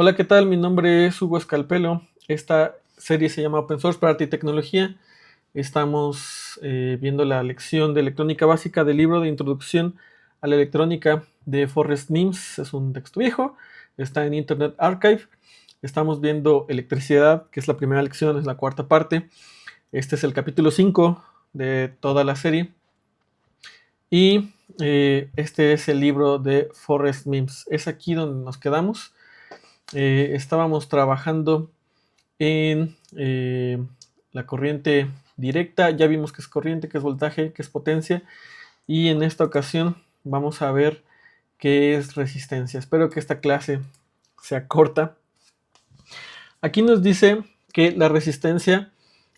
Hola, ¿qué tal? Mi nombre es Hugo Escalpelo. Esta serie se llama Open Source para Arte y Tecnología. Estamos viendo la lección de electrónica básica del libro de introducción a la electrónica de Forrest Mims. Es un texto viejo, está en Internet Archive. Estamos viendo electricidad, que es la primera lección, es la cuarta parte. Este es el capítulo 5 de toda la serie. Y este es el libro de Forrest Mims. Es aquí donde nos quedamos. Estábamos trabajando en la corriente directa. Ya vimos que es corriente, que es voltaje, que es potencia. Y en esta ocasión vamos a ver qué es resistencia. Espero que esta clase sea corta. Aquí nos dice que la resistencia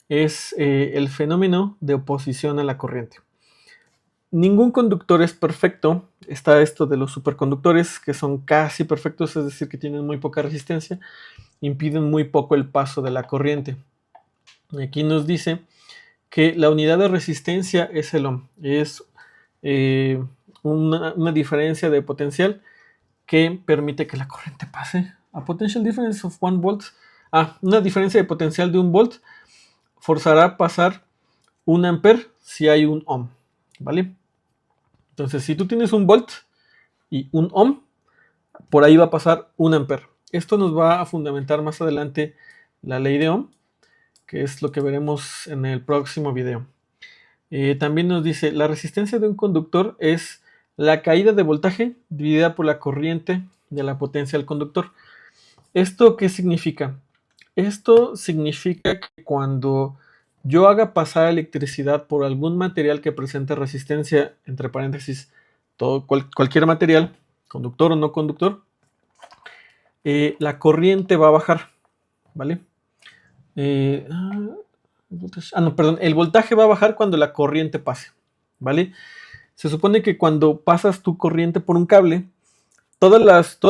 es el fenómeno de oposición a la corriente. Ningún conductor es perfecto. Está esto de los superconductores, que son casi perfectos, es decir, que tienen muy poca resistencia, impiden muy poco el paso de la corriente. Y aquí nos dice que la unidad de resistencia es el ohm, es una diferencia de potencial que permite que la corriente pase. A potential difference of 1 volt. Una diferencia de potencial de 1 volt forzará pasar 1 amper si hay un ohm, ¿vale? Entonces, si tú tienes 1 volt y 1 ohm, por ahí va a pasar 1 amper. Esto nos va a fundamentar más adelante la ley de Ohm, que es lo que veremos en el próximo video. También nos dice, la resistencia de un conductor es la caída de voltaje dividida por la corriente de la potencia del conductor. ¿Esto qué significa? Esto significa que cuando yo haga pasar electricidad por algún material que presente resistencia, entre paréntesis, cualquier material, conductor o no conductor, la corriente va a bajar, ¿vale? El voltaje va a bajar cuando la corriente pase, ¿vale? Se supone que cuando pasas tu corriente por un cable, todos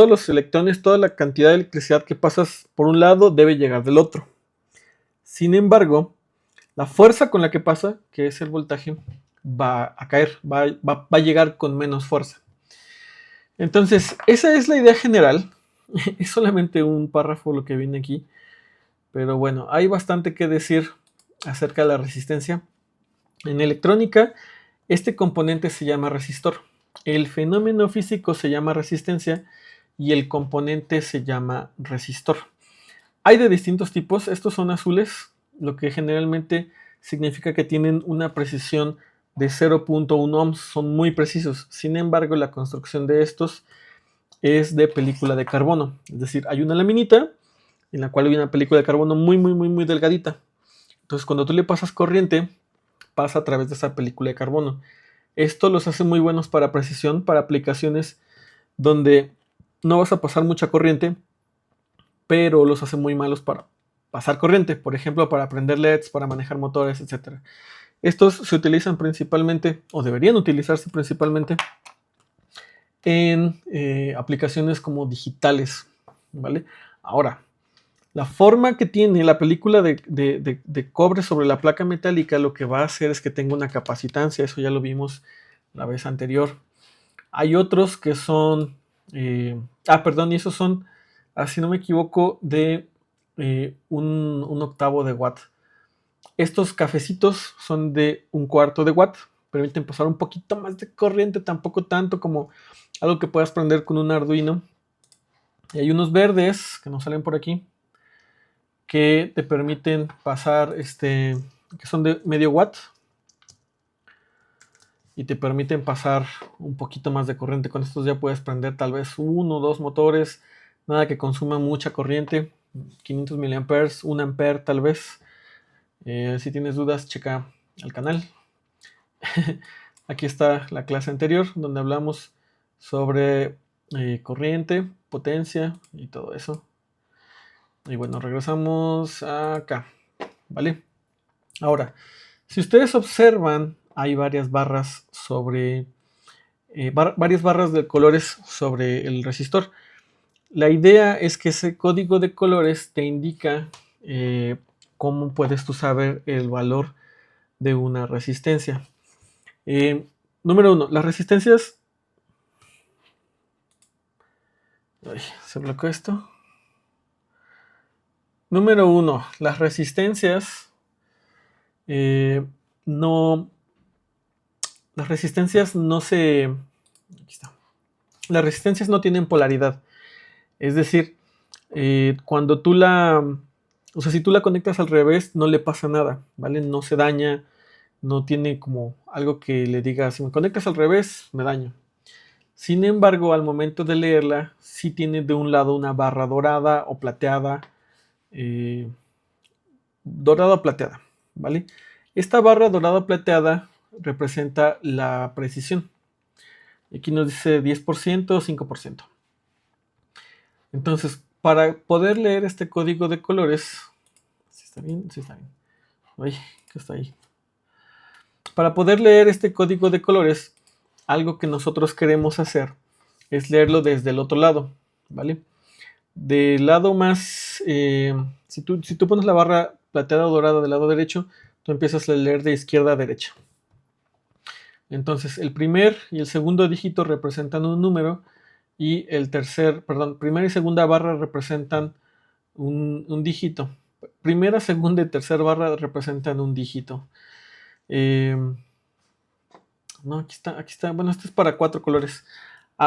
los electrones, toda la cantidad de electricidad que pasas por un lado debe llegar del otro. Sin embargo, la fuerza con la que pasa, que es el voltaje, va a caer, va a llegar con menos fuerza. Entonces, esa es la idea general. Es solamente un párrafo lo que viene aquí. Pero bueno, hay bastante que decir acerca de la resistencia. En electrónica, este componente se llama resistor. El fenómeno físico se llama resistencia y el componente se llama resistor. Hay de distintos tipos. Estos son azules, lo que generalmente significa que tienen una precisión de 0.1 ohms. Son muy precisos. Sin embargo, la construcción de estos es de película de carbono. Es decir, hay una laminita en la cual hay una película de carbono muy delgadita. Entonces, cuando tú le pasas corriente, pasa a través de esa película de carbono. Esto los hace muy buenos para precisión, para aplicaciones donde no vas a pasar mucha corriente, pero los hace muy malos para pasar corriente, por ejemplo, para prender LEDs, para manejar motores, etc. Estos se utilizan principalmente, o deberían utilizarse principalmente, en aplicaciones como digitales, ¿vale? Ahora, la forma que tiene la película de cobre sobre la placa metálica lo que va a hacer es que tenga una capacitancia, eso ya lo vimos la vez anterior. Hay otros que son, y esos son, si no me equivoco, de un octavo de watt. Estos cafecitos son de 1/4 de watt, permiten pasar un poquito más de corriente, tampoco tanto como algo que puedas prender con un Arduino. Y hay unos verdes que nos salen por aquí, que te permiten pasar, que son de medio watt y te permiten pasar un poquito más de corriente. Con estos ya puedes prender tal vez 1 o 2 motores, nada que consuma mucha corriente, 500 miliamperes, 1 ampere tal vez. Si tienes dudas, checa el canal. Aquí está la clase anterior donde hablamos sobre corriente, potencia y todo eso. Y bueno, regresamos acá, ¿vale? Ahora, si ustedes observan, hay varias barras sobre, varias barras de colores sobre el resistor. La idea es que ese código de colores te indica cómo puedes tú saber el valor de una resistencia. Número 1, las resistencias... Ay, se bloqueó esto. Número 1. Las resistencias no... Las resistencias no se... Aquí está. Las resistencias no tienen polaridad. Es decir, cuando tú la... O sea, si tú la conectas al revés, no le pasa nada, ¿vale? No se daña, no tiene como algo que le diga, si me conectas al revés, me daño. Sin embargo, al momento de leerla, sí tiene de un lado una barra dorada o plateada, dorada o plateada, ¿vale? Esta barra dorada o plateada representa la precisión. Aquí nos dice 10% o 5%. Entonces, para poder leer este código de colores, ¿sí está bien? Sí está bien. Ay, ¿qué está ahí? Para poder leer este código de colores, algo que nosotros queremos hacer es leerlo desde el otro lado, ¿vale? Del lado más, si tú pones la barra plateada o dorada del lado derecho, tú empiezas a leer de izquierda a derecha. Entonces, el primer y el segundo dígito representan un número y primera y segunda barra representan un dígito. Primera, segunda y tercera barra representan un dígito. No, aquí está. Bueno, esto es para 4 colores.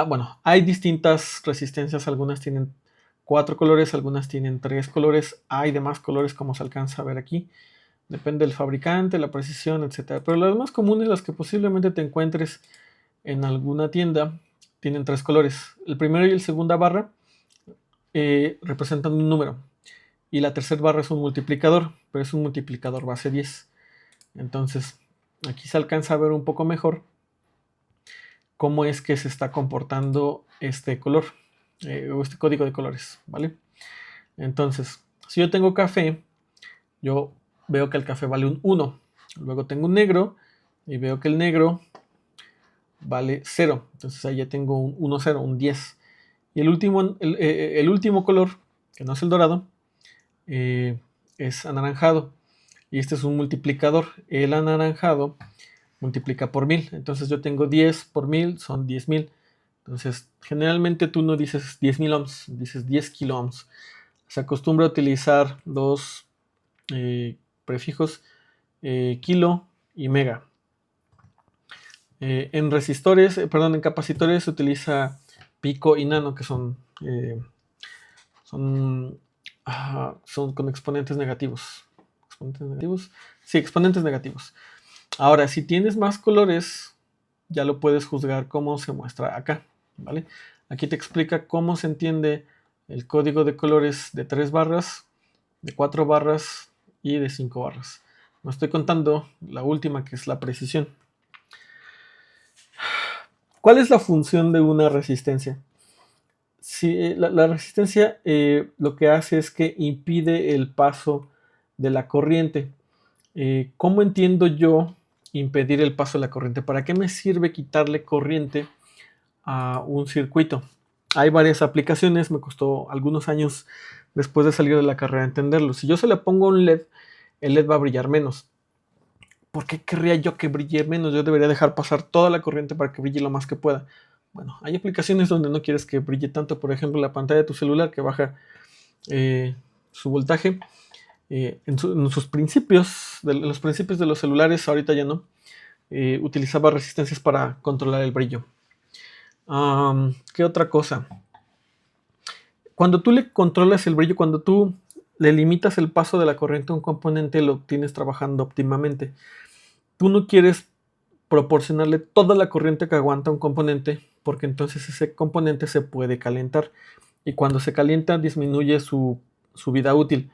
Bueno, hay distintas resistencias. Algunas tienen 4 colores, algunas tienen 3 colores. Hay demás colores como se alcanza a ver aquí. Depende del fabricante, la precisión, etc. Pero las más comunes, las que posiblemente te encuentres en alguna tienda, tienen 3 colores. El primero y el segunda barra representan un número. Y la tercera barra es un multiplicador, pero es un multiplicador base 10. Entonces, aquí se alcanza a ver un poco mejor cómo es que se está comportando este color o este código de colores, ¿vale? Entonces, si yo tengo café, yo veo que el café vale un 1. Luego tengo un negro y veo que el negro vale 0. Entonces ahí ya tengo un 1, 0, un 10. Y el último color, que no es el dorado, es anaranjado. Y este es un multiplicador. El anaranjado multiplica por 1000. Entonces yo tengo 10 por 1000, son 10.000. Entonces, generalmente tú no dices 10.000 ohms, dices 10 kilo ohms. Se acostumbra a utilizar dos prefijos, kilo y mega. En capacitores se utiliza pico y nano, que son con exponentes negativos. ¿Exponentes negativos? Sí, exponentes negativos. Ahora, si tienes más colores, ya lo puedes juzgar como se muestra acá, ¿vale? Aquí te explica cómo se entiende el código de colores de 3 barras, de 4 barras y de 5 barras. No estoy contando la última, que es la precisión. ¿Cuál es la función de una resistencia? Si, la resistencia lo que hace es que impide el paso de la corriente. ¿Cómo entiendo yo impedir el paso de la corriente? ¿Para qué me sirve quitarle corriente a un circuito? Hay varias aplicaciones, me costó algunos años después de salir de la carrera entenderlo. Si yo se le pongo un LED, el LED va a brillar menos. ¿Por qué querría yo que brille menos? Yo debería dejar pasar toda la corriente para que brille lo más que pueda. Bueno, hay aplicaciones donde no quieres que brille tanto, por ejemplo la pantalla de tu celular que baja su voltaje. En sus principios, los principios de los celulares, ahorita ya no, utilizaba resistencias para controlar el brillo. ¿Qué otra cosa? Cuando tú le controlas el brillo, cuando tú le limitas el paso de la corriente a un componente, lo tienes trabajando óptimamente. Tú no quieres proporcionarle toda la corriente que aguanta un componente, porque entonces ese componente se puede calentar. Y cuando se calienta, disminuye su vida útil.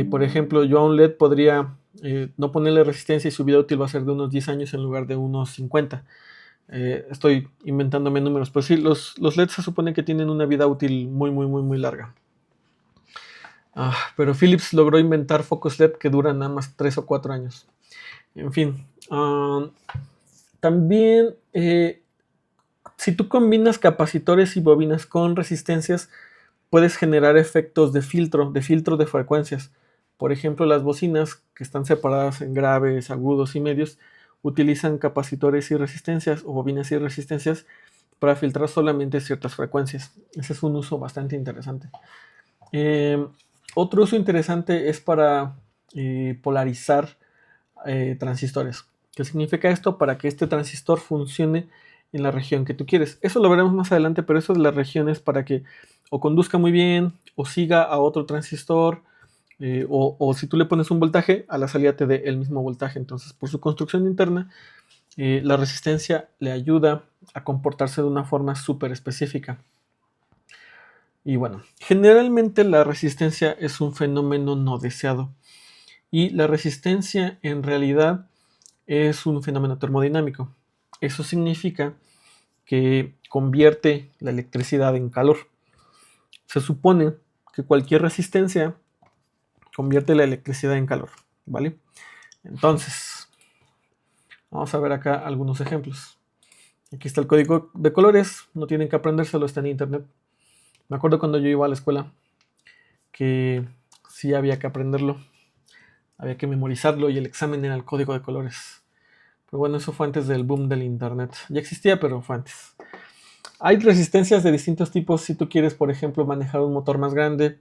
Por ejemplo, yo a un LED podría no ponerle resistencia y su vida útil va a ser de unos 10 años en lugar de unos 50. Estoy inventándome números, pero sí, los LEDs se supone que tienen una vida útil muy, muy, muy, muy larga. Pero Philips logró inventar focos LED que duran nada más 3 o 4 años. En fin. También, si tú combinas capacitores y bobinas con resistencias, puedes generar efectos de filtro de frecuencias. Por ejemplo, las bocinas, que están separadas en graves, agudos y medios, utilizan capacitores y resistencias o bobinas y resistencias para filtrar solamente ciertas frecuencias. Ese es un uso bastante interesante. Otro uso interesante es para polarizar transistores. ¿Qué significa esto? Para que este transistor funcione en la región que tú quieres. Eso lo veremos más adelante, pero eso de las regiones para que o conduzca muy bien o siga a otro transistor, o si tú le pones un voltaje, a la salida te dé el mismo voltaje. Entonces, por su construcción interna, la resistencia le ayuda a comportarse de una forma súper específica. Y bueno, generalmente la resistencia es un fenómeno no deseado. Y la resistencia en realidad es un fenómeno termodinámico. Eso significa que convierte la electricidad en calor. Se supone que cualquier resistencia convierte la electricidad en calor, ¿vale? Entonces, vamos a ver acá algunos ejemplos. Aquí está el código de colores, no tienen que aprendérselo, está en internet. Me acuerdo cuando yo iba a la escuela que sí había que aprenderlo, había que memorizarlo y el examen era el código de colores. Pero bueno, eso fue antes del boom del internet. Ya existía, pero fue antes. Hay resistencias de distintos tipos si tú quieres, por ejemplo, manejar un motor más grande,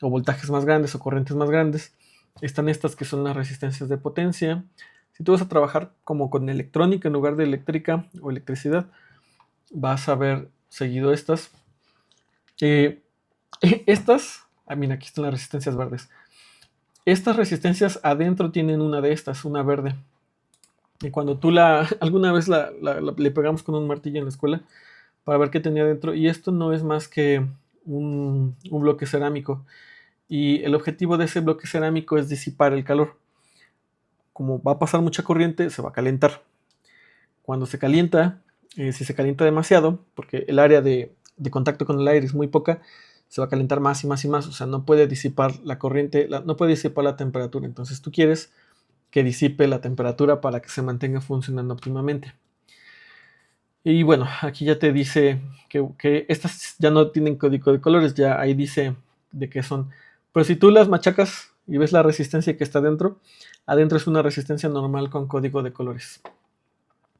o voltajes más grandes, o corrientes más grandes. Están estas que son las resistencias de potencia. Si tú vas a trabajar como con electrónica en lugar de eléctrica o electricidad, vas a ver seguido estas. Estas, mira, aquí están las resistencias verdes. Estas resistencias adentro tienen una de estas, una verde. Y cuando tú alguna vez le pegamos con un martillo en la escuela para ver qué tenía dentro, y esto no es más que un bloque cerámico. Y el objetivo de ese bloque cerámico es disipar el calor. Como va a pasar mucha corriente, se va a calentar. Cuando se calienta, si se calienta demasiado, porque el área de contacto con el aire es muy poca, se va a calentar más y más y más. O sea, no puede disipar la corriente, no puede disipar la temperatura. Entonces tú quieres que disipe la temperatura para que se mantenga funcionando óptimamente. Y bueno, aquí ya te dice que estas ya no tienen código de colores, ya ahí dice de qué son. Pero si tú las machacas y ves la resistencia que está adentro es una resistencia normal con código de colores.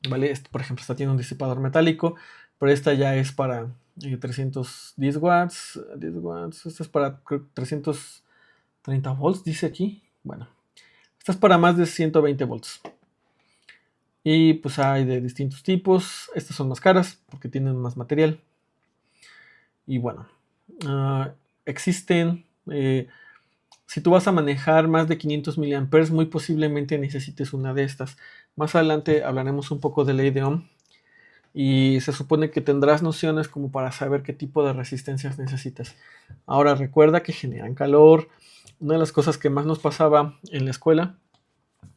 ¿Vale? Por ejemplo, esta tiene un disipador metálico, pero esta ya es para 310 watts, 10 watts, esta es para 330 volts, dice aquí. Bueno, esta es para más de 120 volts. Y pues hay de distintos tipos. Estas son más caras porque tienen más material. Y bueno, existen... si tú vas a manejar más de 500 mA, muy posiblemente necesites una de estas. Más adelante hablaremos un poco de ley de Ohm. Y se supone que tendrás nociones como para saber qué tipo de resistencias necesitas. Ahora recuerda que generan calor. Una de las cosas que más nos pasaba en la escuela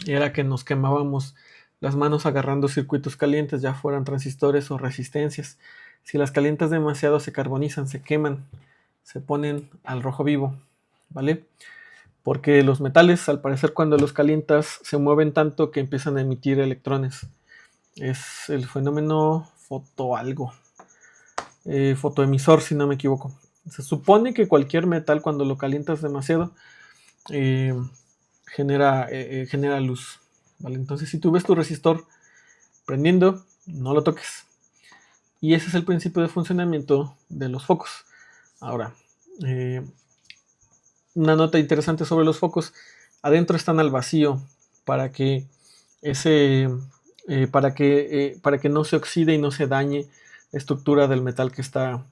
era que nos quemábamos las manos agarrando circuitos calientes, ya fueran transistores o resistencias. Si las calientas demasiado se carbonizan, se queman, se ponen al rojo vivo, ¿vale? Porque los metales, al parecer, cuando los calientas, se mueven tanto que empiezan a emitir electrones. Es el fenómeno fotoemisor, si no me equivoco. Se supone que cualquier metal, cuando lo calientas demasiado, genera luz, ¿vale? Entonces, si tú ves tu resistor prendiendo, no lo toques. Y ese es el principio de funcionamiento de los focos. Ahora, una nota interesante sobre los focos: adentro están al vacío para que para que no se oxide y no se dañe la estructura del metal que está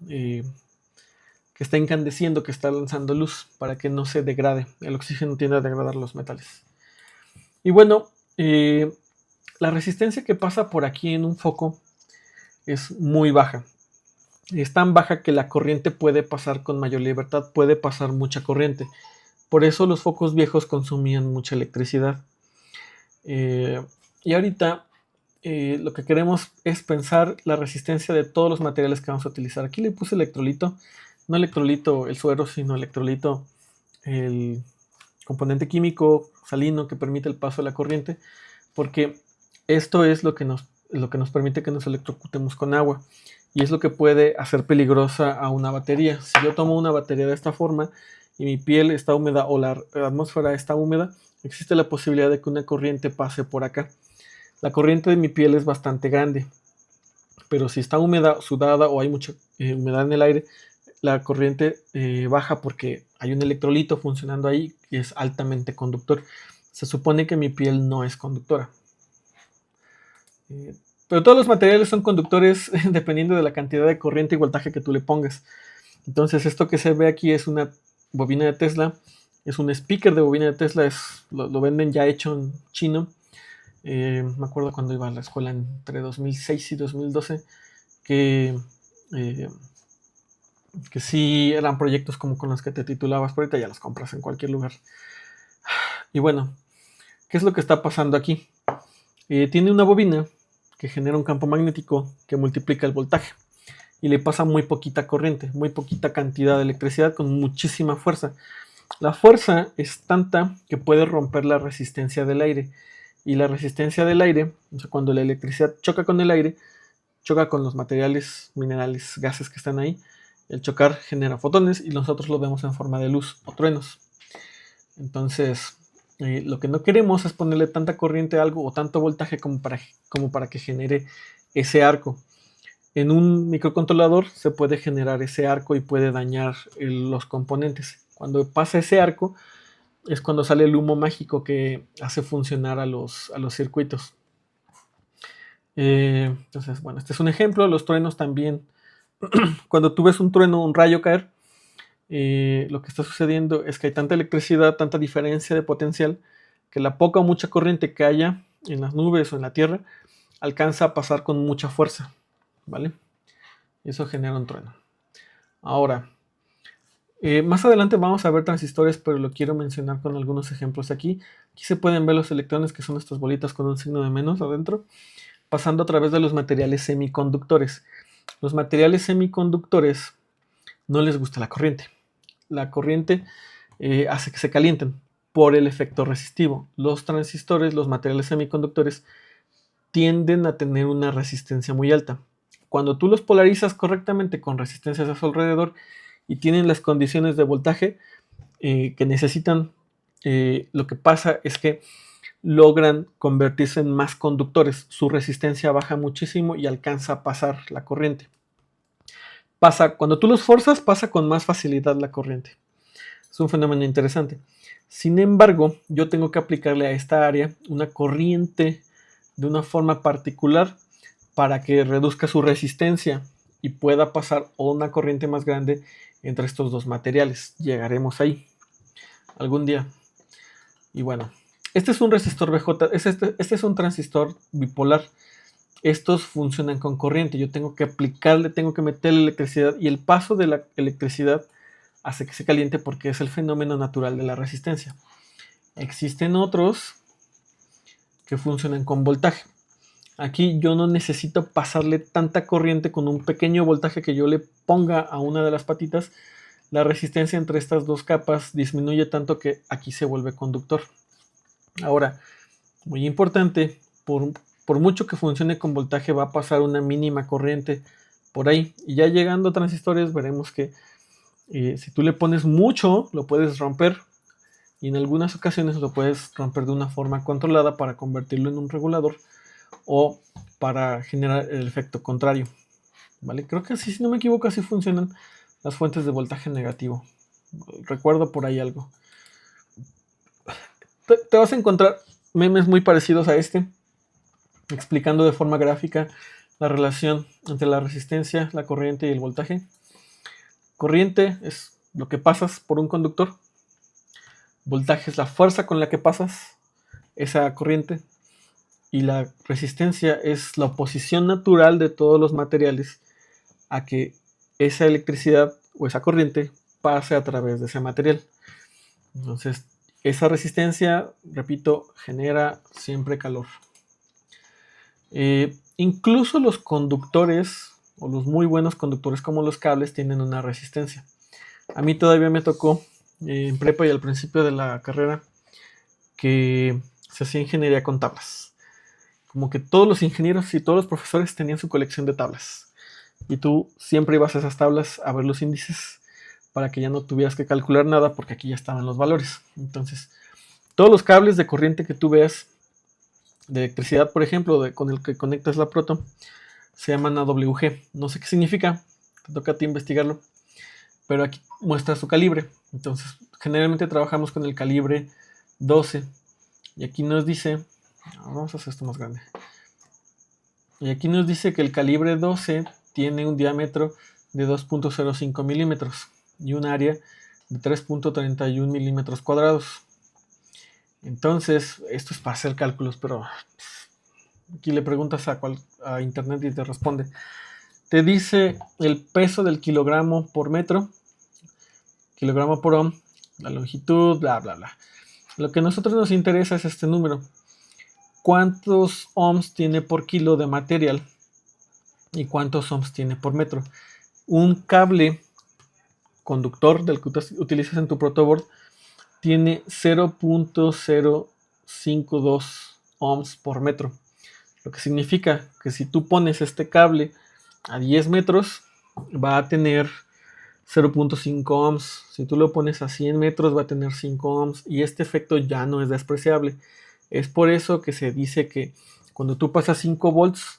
incandesciendo, que está lanzando luz, para que no se degrade. El oxígeno tiende a degradar los metales. Y bueno, la resistencia que pasa por aquí en un foco es muy baja. Es tan baja que la corriente puede pasar con mayor libertad, puede pasar mucha corriente. Por eso los focos viejos consumían mucha electricidad. Y ahorita lo que queremos es pensar la resistencia de todos los materiales que vamos a utilizar. Aquí le puse electrolito, no electrolito el suero, sino electrolito el componente químico salino que permite el paso de la corriente, porque esto es lo que nos permite que nos electrocutemos con agua, y es lo que puede hacer peligrosa a una batería. Si yo tomo una batería de esta forma y mi piel está húmeda o la atmósfera está húmeda, existe la posibilidad de que una corriente pase por acá. La corriente de mi piel es bastante grande, pero si está húmeda, sudada o hay mucha humedad en el aire, la corriente baja porque hay un electrolito funcionando ahí que es altamente conductor. Se supone que mi piel no es conductora. Pero todos los materiales son conductores dependiendo de la cantidad de corriente y voltaje que tú le pongas. Entonces esto que se ve aquí es una bobina de Tesla, es un speaker de bobina de Tesla, lo venden ya hecho en chino. Me acuerdo cuando iba a la escuela entre 2006 y 2012 que sí eran proyectos como con los que te titulabas, pero ahorita ya los compras en cualquier lugar. Y bueno, ¿qué es lo que está pasando aquí? Tiene una bobina que genera un campo magnético que multiplica el voltaje y le pasa muy poquita corriente, muy poquita cantidad de electricidad con muchísima fuerza. La fuerza es tanta que puede romper la resistencia del aire. Y la resistencia del aire, o sea, cuando la electricidad choca con el aire, choca con los materiales, minerales, gases que están ahí. El chocar genera fotones y nosotros lo vemos en forma de luz o truenos. Entonces, lo que no queremos es ponerle tanta corriente a algo o tanto voltaje como para que genere ese arco. En un microcontrolador se puede generar ese arco y puede dañar los componentes. Cuando pasa ese arco es cuando sale el humo mágico que hace funcionar a los circuitos. Entonces, bueno, este es un ejemplo. Los truenos también. Cuando tú ves un trueno, un rayo caer, lo que está sucediendo es que hay tanta electricidad, tanta diferencia de potencial, que la poca o mucha corriente que haya en las nubes o en la tierra alcanza a pasar con mucha fuerza, ¿vale? Y eso genera un trueno. Ahora, más adelante vamos a ver transistores, pero lo quiero mencionar con algunos ejemplos aquí. Aquí se pueden ver los electrones, que son estas bolitas con un signo de menos adentro, pasando a través de los materiales semiconductores. Los materiales semiconductores no les gusta la corriente. La corriente hace que se calienten por el efecto resistivo. Los transistores, los materiales semiconductores, tienden a tener una resistencia muy alta. Cuando tú los polarizas correctamente con resistencias a su alrededor y tienen las condiciones de voltaje que necesitan, lo que pasa es que logran convertirse en más conductores. Su resistencia baja muchísimo y alcanza a pasar la corriente. Cuando tú los forzas, pasa con más facilidad la corriente. Es un fenómeno interesante. Sin embargo, yo tengo que aplicarle a esta área una corriente de una forma particular para que reduzca su resistencia y pueda pasar una corriente más grande entre estos dos materiales. Llegaremos ahí algún día. Y bueno, este es un resistor BJ, este es un transistor bipolar. Estos funcionan con corriente. Yo tengo que aplicarle, tengo que meterle electricidad y el paso de la electricidad hace que se caliente porque es el fenómeno natural de la resistencia. Existen otros que funcionan con voltaje. Aquí yo no necesito pasarle tanta corriente con un pequeño voltaje que yo le ponga a una de las patitas. La resistencia entre estas dos capas disminuye tanto que aquí se vuelve conductor. Ahora, muy importante, por mucho que funcione con voltaje va a pasar una mínima corriente por ahí. Y ya llegando a transistores veremos que si tú le pones mucho lo puedes romper y en algunas ocasiones lo puedes romper de una forma controlada para convertirlo en un regulador o para generar el efecto contrario, ¿vale? Creo que así, si no me equivoco, así funcionan las fuentes de voltaje negativo. Recuerdo por ahí algo. Te vas a encontrar memes muy parecidos a este, explicando de forma gráfica la relación entre la resistencia, la corriente y el voltaje. Corriente es lo que pasas por un conductor. Voltaje es la fuerza con la que pasas esa corriente. Y la resistencia es la oposición natural de todos los materiales a que esa electricidad o esa corriente pase a través de ese material. Entonces, esa resistencia, repito, genera siempre calor. Incluso los conductores o los muy buenos conductores como los cables tienen una resistencia. A mí todavía me tocó en prepa y al principio de la carrera que se hacía ingeniería con tablas. Como que todos los ingenieros y todos los profesores tenían su colección de tablas. Y tú siempre ibas a esas tablas a ver los índices para que ya no tuvieras que calcular nada porque aquí ya estaban los valores. Entonces, todos los cables de corriente que tú veas, de electricidad, por ejemplo, con el que conectas la proto, se llaman AWG. No sé qué significa, te toca a ti investigarlo. pero aquí muestra su calibre. Entonces, generalmente trabajamos con el calibre 12. Y aquí nos dice, vamos a hacer esto más grande. Y aquí nos dice que el calibre 12 tiene un diámetro de 2.05 milímetros y un área de 3.31 milímetros cuadrados. Entonces, esto es para hacer cálculos, pero aquí le preguntas a internet y te responde. Te dice el peso del kilogramo por metro, kilogramo por ohm, la longitud, bla, bla, bla. Lo que a nosotros nos interesa es este número. ¿Cuántos ohms tiene por kilo de material? ¿Y cuántos ohms tiene por metro? Un cable conductor del que utilizas en tu protoboard tiene 0.052 ohms por metro. Lo que significa que si tú pones este cable a 10 metros, va a tener 0.5 ohms. Si tú lo pones a 100 metros, va a tener 5 ohms. Y este efecto ya no es despreciable. Es por eso que se dice que cuando tú pasas 5 volts,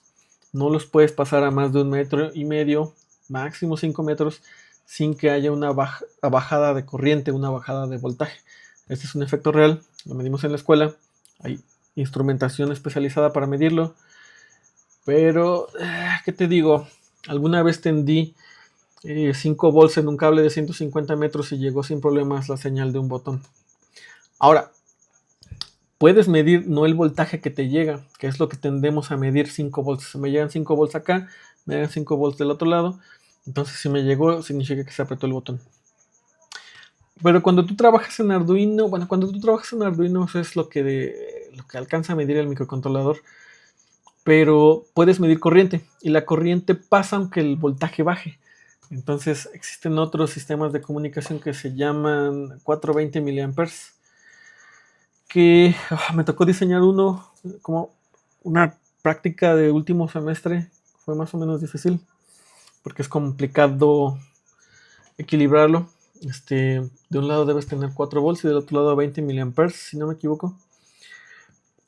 no los puedes pasar a más de 1,5 metros, máximo 5 metros, sin que haya una bajada de corriente, una bajada de voltaje. Este es un efecto real, lo medimos en la escuela. Hay instrumentación especializada para medirlo. Pero, ¿qué te digo? Alguna vez tendí 5 volts en un cable de 150 metros y llegó sin problemas la señal de un botón. Ahora, puedes medir no el voltaje que te llega, que es lo que tendemos a medir 5 volts. Si me llegan 5 volts acá, me llegan 5 volts del otro lado. Entonces, si me llegó, significa que se apretó el botón. Pero cuando tú trabajas en Arduino, eso es lo que alcanza a medir el microcontrolador. Pero puedes medir corriente y la corriente pasa aunque el voltaje baje. Entonces existen otros sistemas de comunicación que se llaman 420 miliamperes, que me tocó diseñar uno como una práctica de último semestre. Fue más o menos difícil porque es complicado equilibrarlo. De un lado debes tener 4 volts y del otro lado 20 miliamperes, si no me equivoco.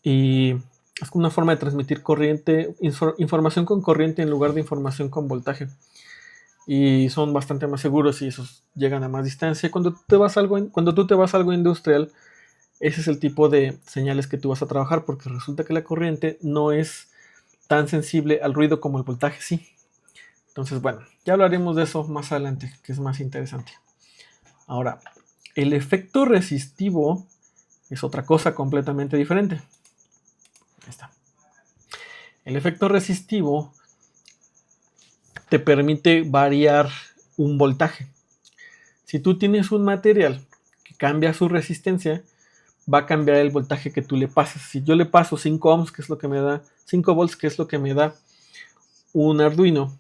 Y es una forma de transmitir corriente, información con corriente en lugar de información con voltaje. Y son bastante más seguros y esos llegan a más distancia. Cuando tú te vas a algo industrial, ese es el tipo de señales que tú vas a trabajar, porque resulta que la corriente no es tan sensible al ruido como el voltaje sí. Entonces, bueno, ya hablaremos de eso más adelante, que es más interesante. Ahora, el efecto resistivo es otra cosa completamente diferente. Ahí está. El efecto resistivo te permite variar un voltaje. Si tú tienes un material que cambia su resistencia, va a cambiar el voltaje que tú le pasas. Si yo le paso 5 ohms, que es lo que me da 5 volts, que es lo que me da un Arduino,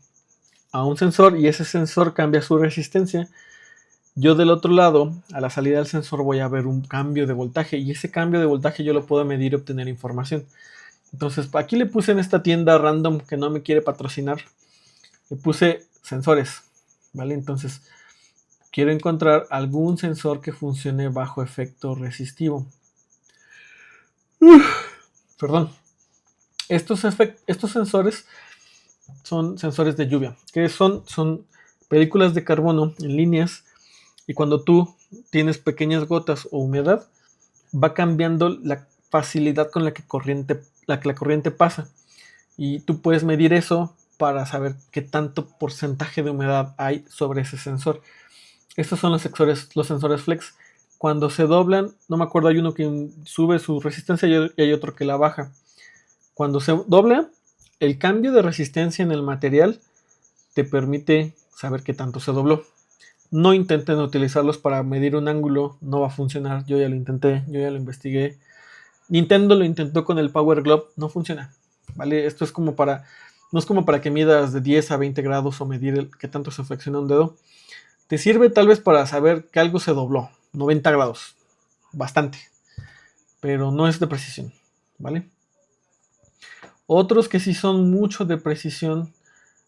a un sensor y ese sensor cambia su resistencia, yo del otro lado, a la salida del sensor, voy a ver un cambio de voltaje y ese cambio de voltaje yo lo puedo medir y obtener información. Entonces, aquí le puse en esta tienda random que no me quiere patrocinar, le puse sensores, ¿vale? Entonces, quiero encontrar algún sensor que funcione bajo efecto resistivo. Perdón. Estos sensores son sensores de lluvia, que son películas de carbono en líneas, y cuando tú tienes pequeñas gotas o humedad, va cambiando la facilidad con la que la corriente pasa. Y tú puedes medir eso para saber qué tanto porcentaje de humedad hay sobre ese sensor. Estos son los sensores flex. Cuando se doblan, no me acuerdo, hay uno que sube su resistencia y hay otro que la baja. Cuando se dobla, el cambio de resistencia en el material te permite saber qué tanto se dobló. No intenten utilizarlos para medir un ángulo, no va a funcionar. Yo ya lo intenté, yo ya lo investigué. Nintendo lo intentó con el Power Glove, no funciona. ¿Vale? Esto es como no es como para que midas de 10 a 20 grados o medir qué tanto se flexiona un dedo. Te sirve tal vez para saber que algo se dobló, 90 grados, bastante, pero no es de precisión, ¿vale? Otros que sí son mucho de precisión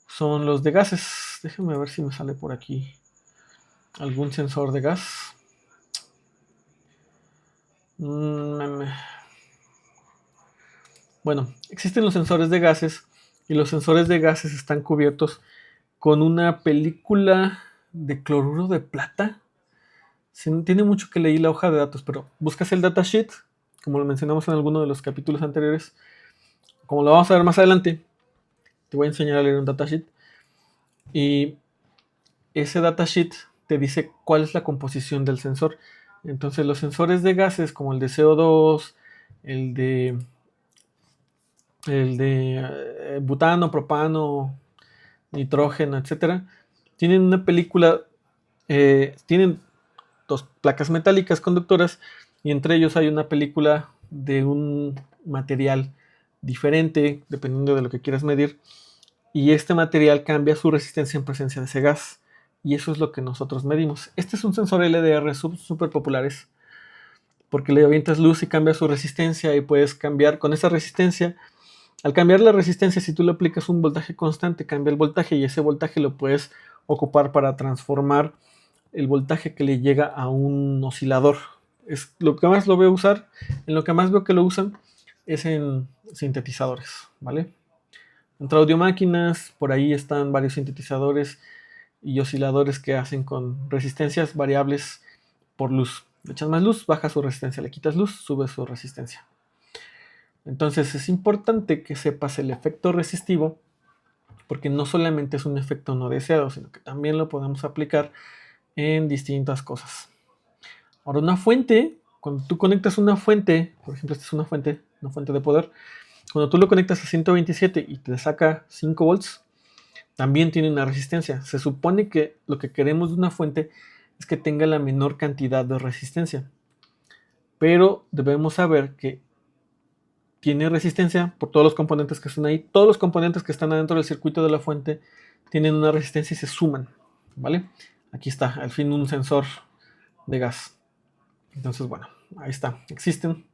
son los de gases. Déjenme ver si me sale por aquí algún sensor de gas. Bueno, existen los sensores de gases y los sensores de gases están cubiertos con una película de cloruro de plata. Sí, tiene mucho que leí la hoja de datos, pero buscas el datasheet, como lo mencionamos en alguno de los capítulos anteriores, como lo vamos a ver más adelante, te voy a enseñar a leer un datasheet. Y ese datasheet te dice cuál es la composición del sensor. Entonces los sensores de gases como el de CO2, el de, butano, propano, nitrógeno, etcétera, tienen una película, tienen dos placas metálicas conductoras y entre ellos hay una película de un material diferente dependiendo de lo que quieras medir, y este material cambia su resistencia en presencia de ese gas, y eso es lo que nosotros medimos. Este es un sensor LDR súper populares porque le avientas luz y cambia su resistencia, y puedes cambiar con esa resistencia. Al cambiar la resistencia, si tú le aplicas un voltaje constante, cambia el voltaje, y ese voltaje lo puedes ocupar para transformar el voltaje que le llega a un oscilador. Es lo que más lo veo usar, en lo que más veo que lo usan es en sintetizadores, ¿vale? Entre audiomáquinas, por ahí están varios sintetizadores y osciladores que hacen con resistencias variables por luz. Le echas más luz, baja su resistencia, le quitas luz, sube su resistencia. Entonces es importante que sepas el efecto resistivo, porque no solamente es un efecto no deseado, sino que también lo podemos aplicar en distintas cosas. Ahora, una fuente, cuando tú conectas una fuente, por ejemplo, esta es una fuente de poder, cuando tú lo conectas a 127 y te saca 5 volts, también tiene una resistencia. Se supone que lo que queremos de una fuente es que tenga la menor cantidad de resistencia, pero debemos saber que tiene resistencia por todos los componentes que están ahí. Todos los componentes que están adentro del circuito de la fuente tienen una resistencia y se suman, ¿vale? Aquí está, al fin, un sensor de gas. Entonces, bueno, ahí está, existen.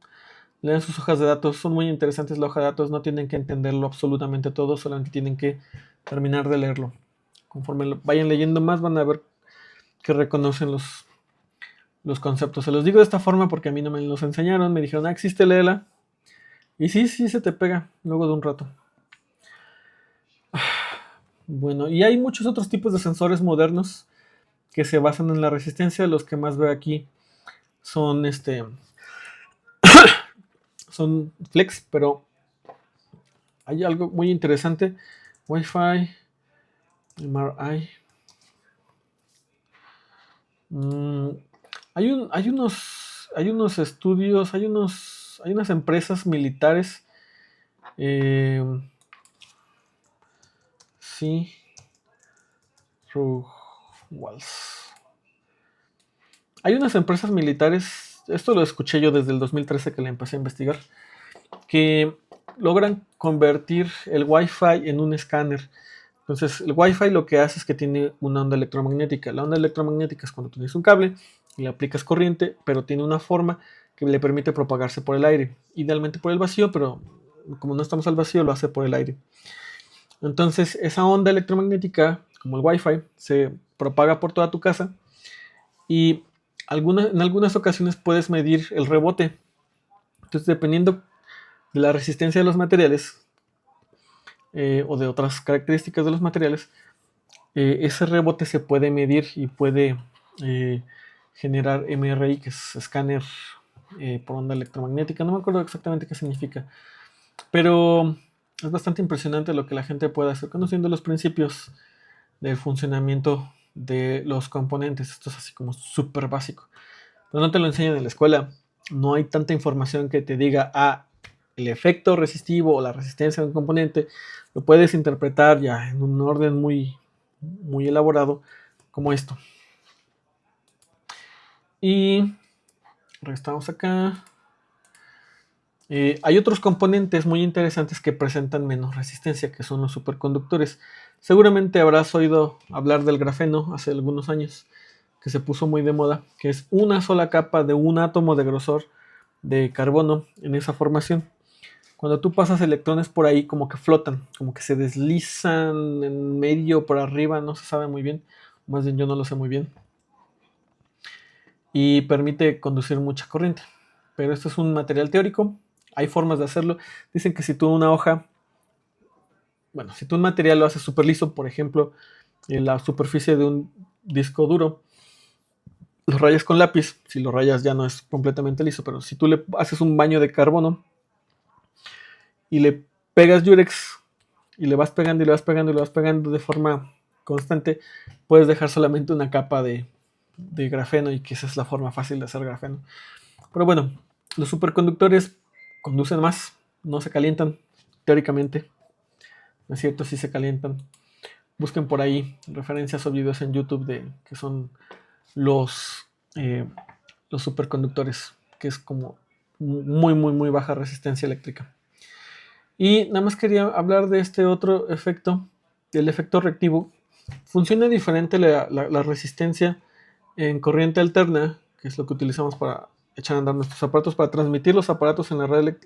Lean sus hojas de datos, son muy interesantes la hoja de datos, no tienen que entenderlo absolutamente todo, solamente tienen que terminar de leerlo. Conforme vayan leyendo más, van a ver que reconocen los conceptos. Se los digo de esta forma porque a mí no me los enseñaron, me dijeron, existe, léela. Y sí, se te pega luego de un rato. Bueno, y hay muchos otros tipos de sensores modernos que se basan en la resistencia. Los que más veo aquí son son flex, pero hay algo muy interesante. Wi-Fi, MRI. Hay unos estudios, hay unas empresas militares. Sí. Hay unas empresas militares, esto lo escuché yo desde el 2013 que le empecé a investigar, que logran convertir el Wi-Fi en un escáner. Entonces, el Wi-Fi lo que hace es que tiene una onda electromagnética. La onda electromagnética es cuando tienes un cable y le aplicas corriente, pero tiene una forma que le permite propagarse por el aire. Idealmente por el vacío, pero como no estamos al vacío, lo hace por el aire. Entonces, esa onda electromagnética, como el Wi-Fi, se propaga por toda tu casa, y en algunas ocasiones puedes medir el rebote. Entonces, dependiendo de la resistencia de los materiales o de otras características de los materiales, ese rebote se puede medir y puede generar MRI, que es escáner por onda electromagnética. No me acuerdo exactamente qué significa, pero es bastante impresionante lo que la gente puede hacer conociendo los principios del funcionamiento de los componentes. Esto es así como súper básico, pero no te lo enseñan en la escuela. No hay tanta información que te diga, el efecto resistivo o la resistencia de un componente lo puedes interpretar ya en un orden muy, muy elaborado como esto. Y regresamos acá. Hay otros componentes muy interesantes que presentan menos resistencia, que son los superconductores. Seguramente habrás oído hablar del grafeno hace algunos años, que se puso muy de moda, que es una sola capa de un átomo de grosor de carbono en esa formación. Cuando tú pasas electrones por ahí, como que flotan, como que se deslizan en medio, por arriba, no se sabe muy bien, más bien yo no lo sé muy bien, y permite conducir mucha corriente. Pero esto es un material teórico, hay formas de hacerlo. Dicen que si tú si tú un material lo haces súper liso, por ejemplo, en la superficie de un disco duro, lo rayas con lápiz. Si lo rayas ya no es completamente liso, pero si tú le haces un baño de carbono y le pegas Yurex y le vas pegando y le vas pegando y le vas pegando de forma constante, puedes dejar solamente una capa de grafeno, y que esa es la forma fácil de hacer grafeno. Pero bueno, los superconductores conducen más, no se calientan, teóricamente. No es cierto, sí se calientan. Busquen por ahí referencias o videos en YouTube de que son los, eh, los superconductores, que es como muy baja resistencia eléctrica. Y nada más quería hablar de este otro efecto, el efecto reactivo. Funciona diferente la resistencia en corriente alterna, que es lo que utilizamos para echar a andar nuestros aparatos, para transmitir los aparatos en la red.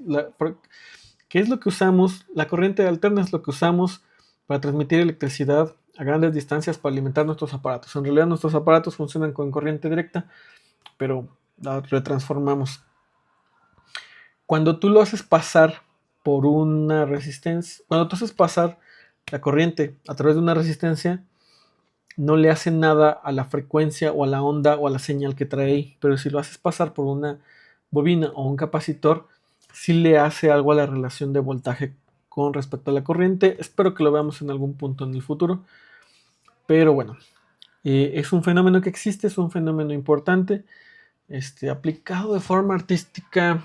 ¿Qué es lo que usamos? La corriente alterna es lo que usamos para transmitir electricidad a grandes distancias para alimentar nuestros aparatos. En realidad nuestros aparatos funcionan con corriente directa, pero la retransformamos. Cuando tú lo haces pasar por una resistencia, cuando tú haces pasar la corriente a través de una resistencia, no le hace nada a la frecuencia o a la onda o a la señal que trae ahí, pero si lo haces pasar por una bobina o un capacitor, sí le hace algo a la relación de voltaje con respecto a la corriente. Espero que lo veamos en algún punto en el futuro, pero bueno, es un fenómeno que existe, es un fenómeno importante, aplicado de forma artística.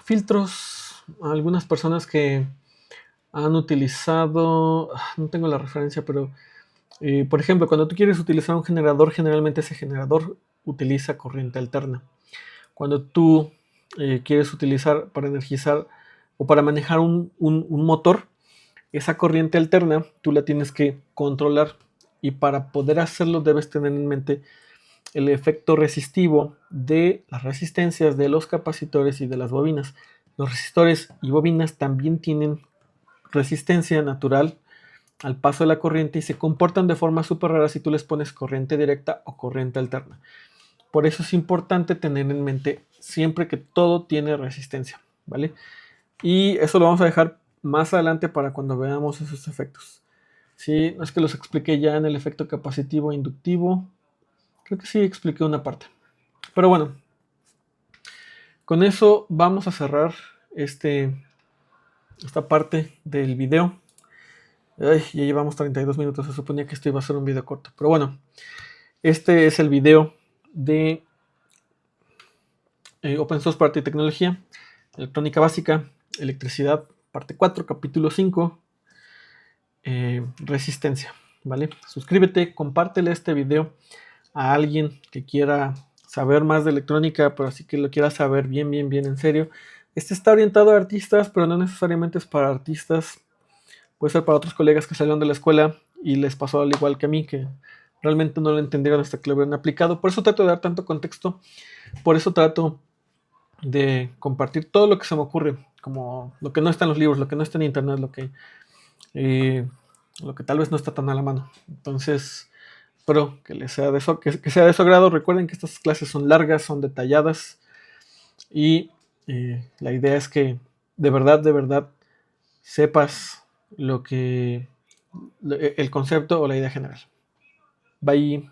Filtros, algunas personas que han utilizado, no tengo la referencia, pero por ejemplo, cuando tú quieres utilizar un generador, generalmente ese generador utiliza corriente alterna. Cuando tú quieres utilizar para energizar o para manejar un motor, esa corriente alterna tú la tienes que controlar, y para poder hacerlo debes tener en mente el efecto resistivo de las resistencias de los capacitores y de las bobinas. Los resistores y bobinas también tienen resistencia natural al paso de la corriente y se comportan de forma súper rara si tú les pones corriente directa o corriente alterna. Por eso es importante tener en mente siempre que todo tiene resistencia, ¿vale? Y eso lo vamos a dejar más adelante para cuando veamos esos efectos. Sí, no es que los expliqué ya en el efecto capacitivo e inductivo. Creo que sí expliqué una parte. Pero bueno, con eso vamos a cerrar esta parte del video. Ay, ya llevamos 32 minutos, se suponía que esto iba a ser un video corto. Pero bueno, este es el video de Open Source Parte y Tecnología, Electrónica Básica, Electricidad, parte 4, capítulo 5, Resistencia. ¿Vale? Suscríbete, compártele este video a alguien que quiera saber más de electrónica, pero así que lo quiera saber bien en serio. Este está orientado a artistas, pero no necesariamente es para artistas. Puede ser para otros colegas que salieron de la escuela y les pasó al igual que a mí, que realmente no lo entendieron hasta que lo hubieran aplicado. Por eso trato de dar tanto contexto, por eso trato de compartir todo lo que se me ocurre, como lo que no está en los libros, lo que no está en internet, lo que tal vez no está tan a la mano. Entonces, espero que sea de su agrado. Recuerden que estas clases son largas, son detalladas, y la idea es que de verdad sepas el concepto o la idea general. Bye.